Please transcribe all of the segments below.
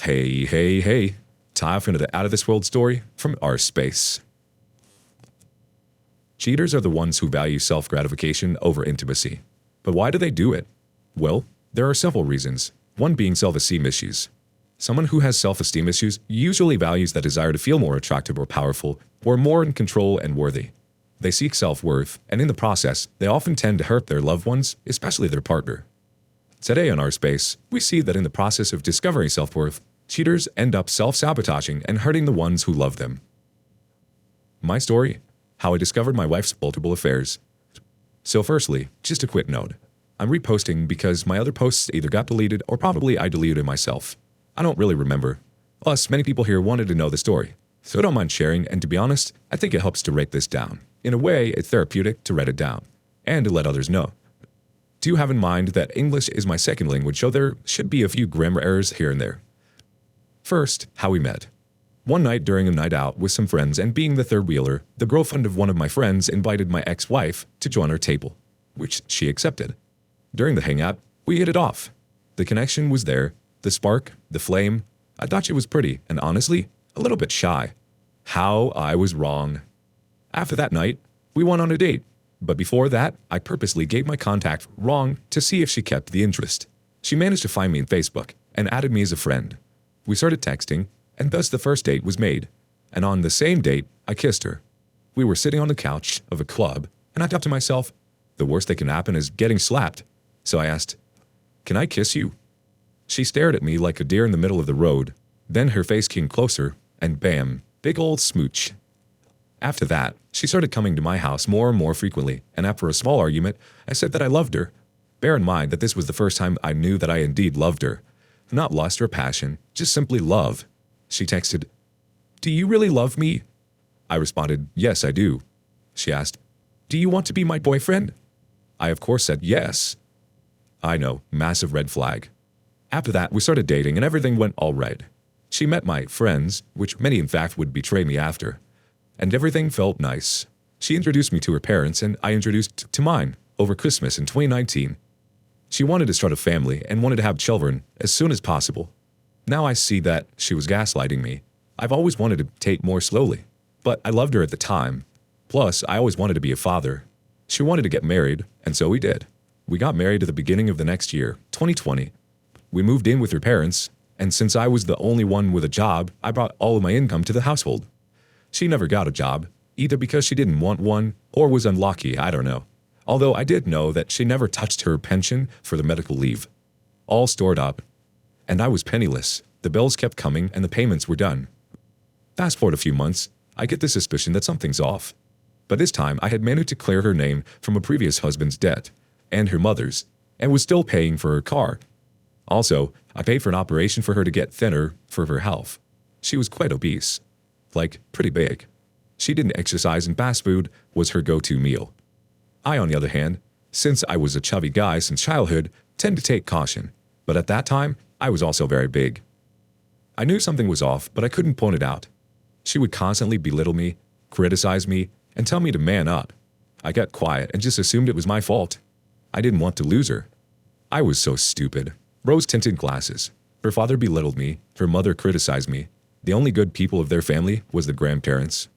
Hey. Time for another out of this world story from our space. Cheaters are the ones who value self gratification over intimacy. But why do they do it? Well, there are several reasons, one being self esteem issues. Someone who has self esteem issues usually values that desire to feel more attractive or powerful, or more in control and worthy. They seek self worth, and in the process, they often tend to hurt their loved ones, especially their partner. Today on our space, we see that in the process of discovering self worth, cheaters end up self-sabotaging and hurting the ones who love them. My story: how I discovered my wife's multiple affairs. So firstly, just a quick note. I'm reposting because my other posts either got deleted or probably I deleted it myself. I don't really remember. Plus, many people here wanted to know the story, so I don't mind sharing, and to be honest, I think it helps to write this down. In a way, it's therapeutic to write it down, and to let others know. Do have in mind that English is my second language, so there should be a few grammar errors here and there. First, how we met. One night during a night out with some friends, and being the third wheeler, the girlfriend of one of my friends invited my ex-wife to join our table, which she accepted. During the hangout, we hit it off. The connection was there, the spark, the flame. I thought she was pretty, and honestly, a little bit shy. How I was wrong. After that night, we went on a date, but before that, I purposely gave my contact wrong to see if she kept the interest. She managed to find me on Facebook and added me as a friend. We started texting, and thus the first date was made. And on the same date, I kissed her. We were sitting on the couch of a club, and I thought to myself, the worst that can happen is getting slapped. So I asked, "Can I kiss you?" She stared at me like a deer in the middle of the road. Then her face came closer, and bam, big old smooch. After that, she started coming to my house more and more frequently, and after a small argument, I said that I loved her. Bear in mind that this was the first time I knew that I indeed loved her. Not lust or passion, just simply love. She texted, "Do you really love me?" I responded, "Yes, I do." She asked, "Do you want to be my boyfriend?" I of course said yes. I know, massive red flag. After that, we started dating and everything went all right. She met my friends, which many in fact would betray me after. And everything felt nice. She introduced me to her parents and I introduced to mine over Christmas in 2019. She wanted to start a family and wanted to have children as soon as possible. Now I see that she was gaslighting me. I've always wanted to take more slowly, but I loved her at the time. Plus, I always wanted to be a father. She wanted to get married, and so we did. We got married at the beginning of the next year, 2020. We moved in with her parents, and since I was the only one with a job, I brought all of my income to the household. She never got a job, either because she didn't want one or was unlucky, I don't know. Although I did know that she never touched her pension for the medical leave. All stored up. And I was penniless. The bills kept coming and the payments were done. Fast forward a few months, I get the suspicion that something's off. But this time I had managed to clear her name from a previous husband's debt, and her mother's, and was still paying for her car. Also, I paid for an operation for her to get thinner for her health. She was quite obese. Like, pretty big. She didn't exercise and fast food was her go-to meal. I, on the other hand, since I was a chubby guy since childhood, tend to take caution. But at that time, I was also very big. I knew something was off, but I couldn't point it out. She would constantly belittle me, criticize me, and tell me to man up. I got quiet and just assumed it was my fault. I didn't want to lose her. I was so stupid. Rose-tinted glasses. Her father belittled me. Her mother criticized me. The only good people of their family was the grandparents.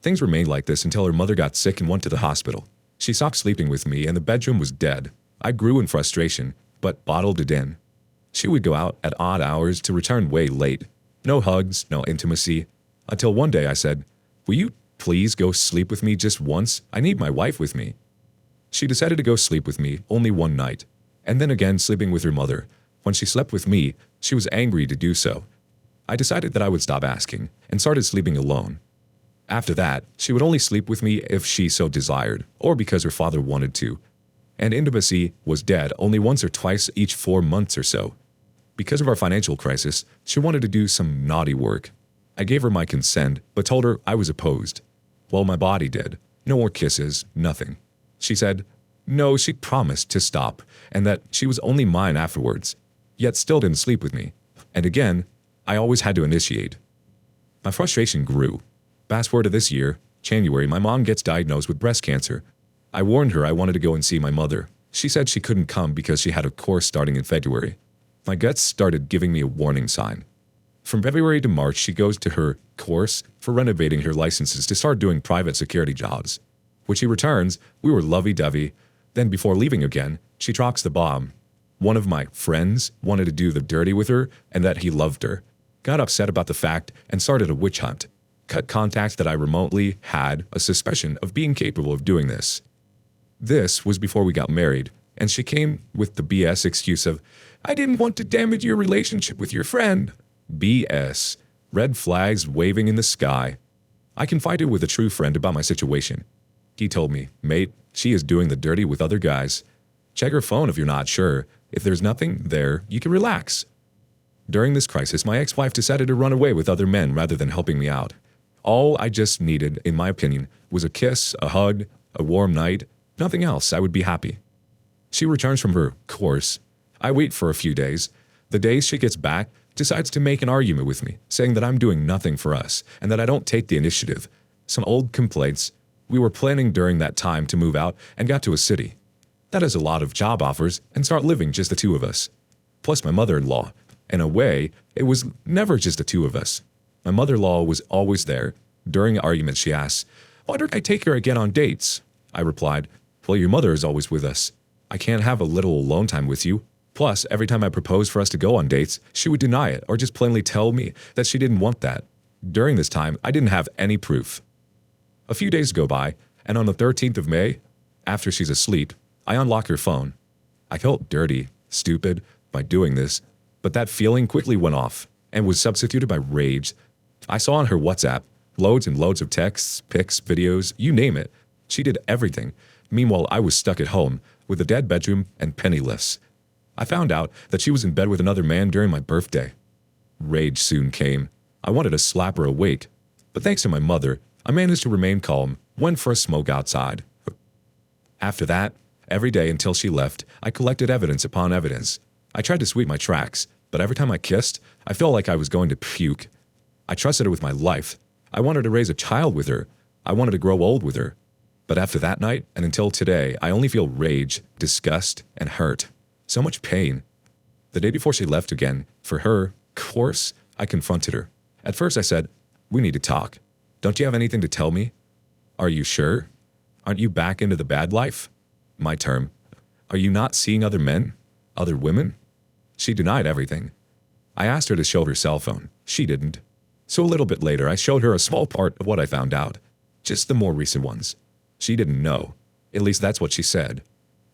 Things remained like this until her mother got sick and went to the hospital. She stopped sleeping with me and the bedroom was dead. I grew in frustration, but bottled it in. She would go out at odd hours to return way late. No hugs, no intimacy. Until one day I said, "Will you please go sleep with me just once? I need my wife with me." She decided to go sleep with me only one night, and then again sleeping with her mother. When she slept with me, she was angry to do so. I decided that I would stop asking, and started sleeping alone. After that, she would only sleep with me if she so desired, or because her father wanted to. And intimacy was dead only once or twice each 4 months or so. Because of our financial crisis, she wanted to do some naughty work. I gave her my consent, but told her I was opposed. Well, my body did. No more kisses, nothing. She said, no, she promised to stop, and that she was only mine afterwards, yet still didn't sleep with me. And again, I always had to initiate. My frustration grew. Fast forward to this year, January, my mom gets diagnosed with breast cancer. I warned her I wanted to go and see my mother. She said she couldn't come because she had a course starting in February. My guts started giving me a warning sign. From February to March, she goes to her course for renovating her licenses to start doing private security jobs. When she returns, we were lovey-dovey. Then before leaving again, she drops the bomb. One of my friends wanted to do the dirty with her and that he loved her. Got upset about the fact and started a witch hunt. Cut contacts that I remotely had a suspicion of being capable of doing this. This was before we got married, and she came with the BS excuse of, "I didn't want to damage your relationship with your friend." BS. Red flags waving in the sky. I confided with a true friend about my situation. He told me, "Mate, she is doing the dirty with other guys. Check her phone if you're not sure. If there's nothing there, you can relax." During this crisis, my ex-wife decided to run away with other men rather than helping me out. All I just needed, in my opinion, was a kiss, a hug, a warm night. Nothing else. I would be happy. She returns from her course. I wait for a few days. The days she gets back, decides to make an argument with me, saying that I'm doing nothing for us and that I don't take the initiative. Some old complaints. We were planning during that time to move out and got to a city. That is a lot of job offers and start living just the two of us. Plus my mother-in-law. In a way, it was never just the two of us. My mother-in-law was always there. During arguments, she asked, "Why don't I take her again on dates?" I replied, "Well, your mother is always with us. I can't have a little alone time with you." Plus, every time I proposed for us to go on dates, she would deny it or just plainly tell me that she didn't want that. During this time, I didn't have any proof. A few days go by, and on the 13th of May, after she's asleep, I unlock her phone. I felt dirty, stupid, by doing this, but that feeling quickly went off and was substituted by rage. I saw on her WhatsApp loads and loads of texts, pics, videos, you name it. She did everything. Meanwhile, I was stuck at home with a dead bedroom and penniless. I found out that she was in bed with another man during my birthday. Rage soon came. I wanted to slap her awake, but thanks to my mother, I managed to remain calm, went for a smoke outside. After that, every day until she left, I collected evidence upon evidence. I tried to sweep my tracks, but every time I kissed, I felt like I was going to puke. I trusted her with my life. I wanted to raise a child with her. I wanted to grow old with her. But after that night, and until today, I only feel rage, disgust, and hurt. So much pain. The day before she left again, for her course, I confronted her. At first I said, "We need to talk. Don't you have anything to tell me? Are you sure? Aren't you back into the bad life?" My term. "Are you not seeing other men? Other women?" She denied everything. I asked her to show her cell phone. She didn't. So a little bit later, I showed her a small part of what I found out. Just the more recent ones. She didn't know. At least that's what she said.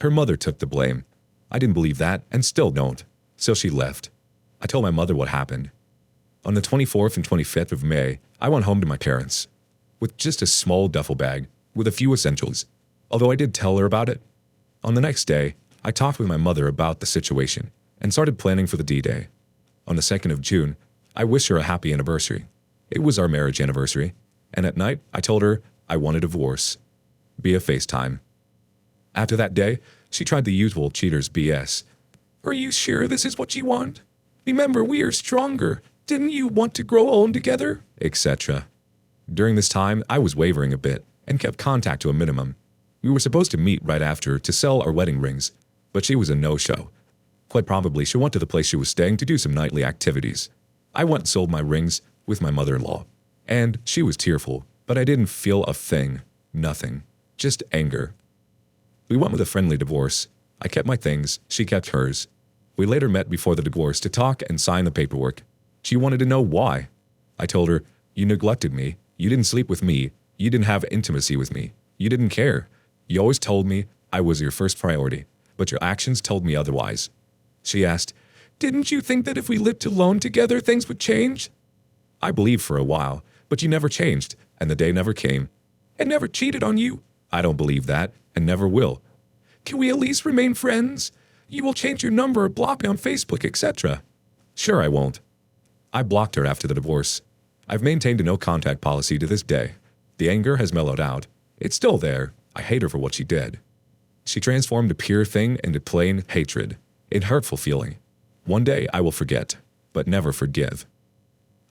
Her mother took the blame. I didn't believe that and still don't. So she left. I told my mother what happened. On the 24th and 25th of May, I went home to my parents with just a small duffel bag with a few essentials, although I did tell her about it. On the next day, I talked with my mother about the situation and started planning for the D-Day. On the 2nd of June, I wished her a happy anniversary. It was our marriage anniversary, and at night I told her I want a divorce via FaceTime. After that day, she tried the usual cheater's BS. "Are you sure this is what you want? Remember, we are stronger. Didn't you want to grow old together?" Etc. During this time, I was wavering a bit and kept contact to a minimum. We were supposed to meet right after to sell our wedding rings, but she was a no-show. Quite probably, she went to the place she was staying to do some nightly activities. I went and sold my rings with my mother-in-law, and she was tearful, but I didn't feel a thing. Nothing. Just anger. We went with a friendly divorce. I kept my things, she kept hers. We later met before the divorce to talk and sign the paperwork. She wanted to know why. I told her, "You neglected me. You didn't sleep with me. You didn't have intimacy with me. You didn't care. You always told me I was your first priority, but your actions told me otherwise." She asked, "Didn't you think that if we lived alone together, things would change?" I believed for a while, but you never changed, and the day never came. "I never cheated on you." I don't believe that, and never will. "Can we at least remain friends? You will change your number or block me on Facebook, etc." Sure, I won't. I blocked her after the divorce. I've maintained a no-contact policy to this day. The anger has mellowed out. It's still there. I hate her for what she did. She transformed a pure thing into plain hatred, a hurtful feeling. One day I will forget, but never forgive.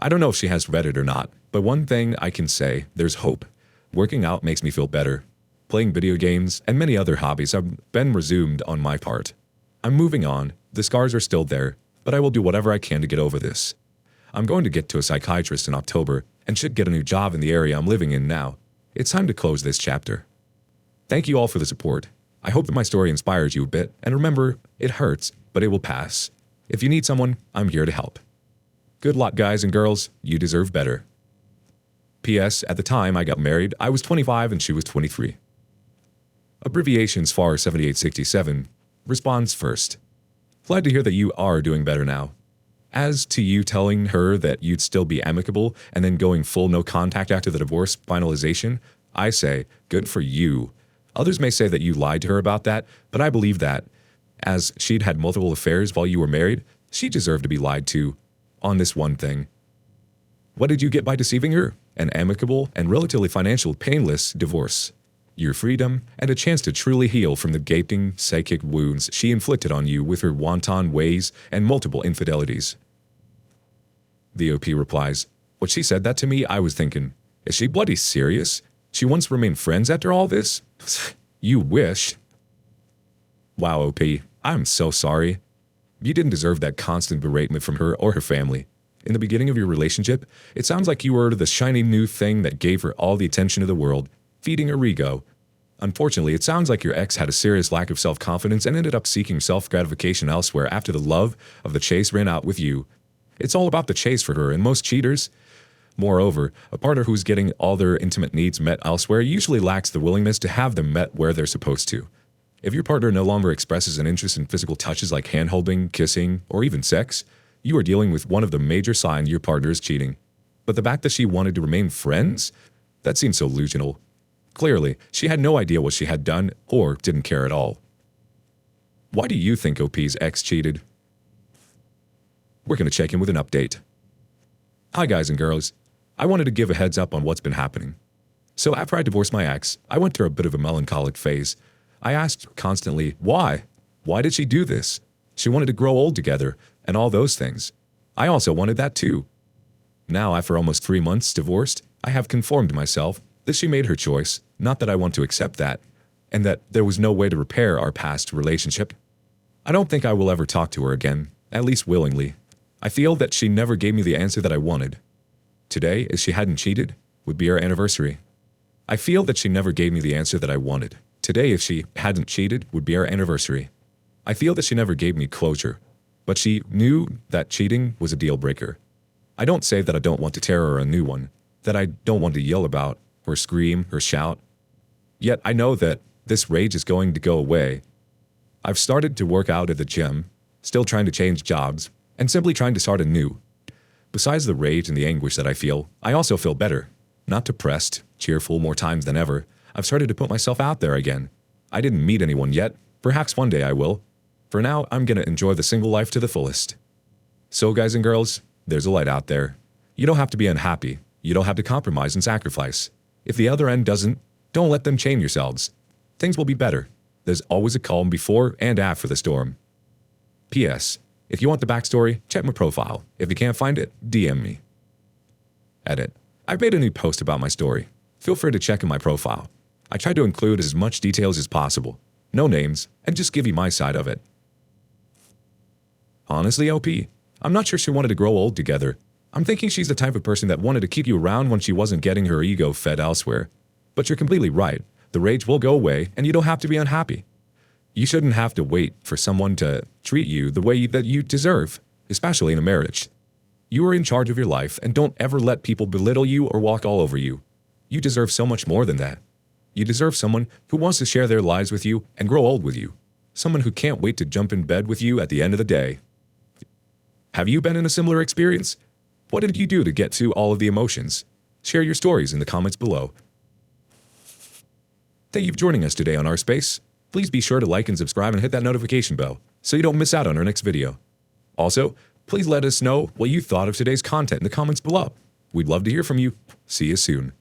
I don't know if she has read it or not, but one thing I can say, there's hope. Working out makes me feel better. Playing video games and many other hobbies have been resumed on my part. I'm moving on. The scars are still there, but I will do whatever I can to get over this. I'm going to get to a psychiatrist in October and should get a new job in the area I'm living in now. It's time to close this chapter. Thank you all for the support. I hope that my story inspires you a bit, and remember, it hurts, but it will pass. If you need someone, I'm here to help. Good luck, guys and girls. You deserve better. P.S. At the time I got married, I was 25 and she was 23. Abbreviations FAR 7867 responds first. Glad to hear that you are doing better now. As to you telling her that you'd still be amicable and then going full no contact after the divorce finalization, I say, good for you. Others may say that you lied to her about that, but I believe that, as she'd had multiple affairs while you were married, she deserved to be lied to on this one thing. What did you get by deceiving her? An amicable and relatively financial painless divorce. Your freedom and a chance to truly heal from the gaping psychic wounds she inflicted on you with her wanton ways and multiple infidelities. The OP replies, when she said that to me, I was thinking, is she bloody serious? She wants to remain friends after all this? You wish. Wow, OP, I'm so sorry. You didn't deserve that constant beratement from her or her family. In the beginning of your relationship, it sounds like you were the shiny new thing that gave her all the attention of the world, feeding her ego. Unfortunately, it sounds like your ex had a serious lack of self-confidence and ended up seeking self-gratification elsewhere after the love of the chase ran out with you. It's all about the chase for her and most cheaters. Moreover, a partner who's getting all their intimate needs met elsewhere usually lacks the willingness to have them met where they're supposed to. If your partner no longer expresses an interest in physical touches like hand-holding, kissing, or even sex, you are dealing with one of the major signs your partner is cheating. But the fact that she wanted to remain friends? That seems so delusional. Clearly, she had no idea what she had done or didn't care at all. Why do you think OP's ex cheated? We're going to check in with an update. Hi guys and girls. I wanted to give a heads up on what's been happening. So after I divorced my ex, I went through a bit of a melancholic phase. I asked constantly, why? Why did she do this? She wanted to grow old together, and all those things. I also wanted that too. Now, after almost 3 months divorced, I have conformed myself that she made her choice, not that I want to accept that, and that there was no way to repair our past relationship. I don't think I will ever talk to her again, at least willingly. I feel that she never gave me the answer that I wanted. Today, if she hadn't cheated, would be our anniversary. I feel that she never gave me the answer that I wanted. Today, if she hadn't cheated, would be our anniversary. I feel that she never gave me closure, but she knew that cheating was a deal breaker. I don't say that I don't want to tear her a new one, that I don't want to yell about, or scream, or shout. Yet I know that this rage is going to go away. I've started to work out at the gym, still trying to change jobs, and simply trying to start anew. Besides the rage and the anguish that I feel, I also feel better. Not depressed, cheerful more times than ever. I've started to put myself out there again. I didn't meet anyone yet. Perhaps one day I will. For now, I'm gonna enjoy the single life to the fullest. So guys and girls, there's a light out there. You don't have to be unhappy. You don't have to compromise and sacrifice. If the other end doesn't, don't let them chain yourselves. Things will be better. There's always a calm before and after the storm. P.S. If you want the backstory, check my profile. If you can't find it, DM me. Edit. I've made a new post about my story. Feel free to check in my profile. I try to include as much details as possible. No names, and just give you my side of it. Honestly, OP, I'm not sure she wanted to grow old together. I'm thinking she's the type of person that wanted to keep you around when she wasn't getting her ego fed elsewhere. But you're completely right. The rage will go away, and you don't have to be unhappy. You shouldn't have to wait for someone to treat you the way that you deserve, especially in a marriage. You are in charge of your life, and don't ever let people belittle you or walk all over you. You deserve so much more than that. You deserve someone who wants to share their lives with you and grow old with you. Someone who can't wait to jump in bed with you at the end of the day. Have you been in a similar experience? What did you do to get through all of the emotions? Share your stories in the comments below. Thank you for joining us today on Our Space. Please be sure to like and subscribe and hit that notification bell so you don't miss out on our next video. Also, please let us know what you thought of today's content in the comments below. We'd love to hear from you. See you soon.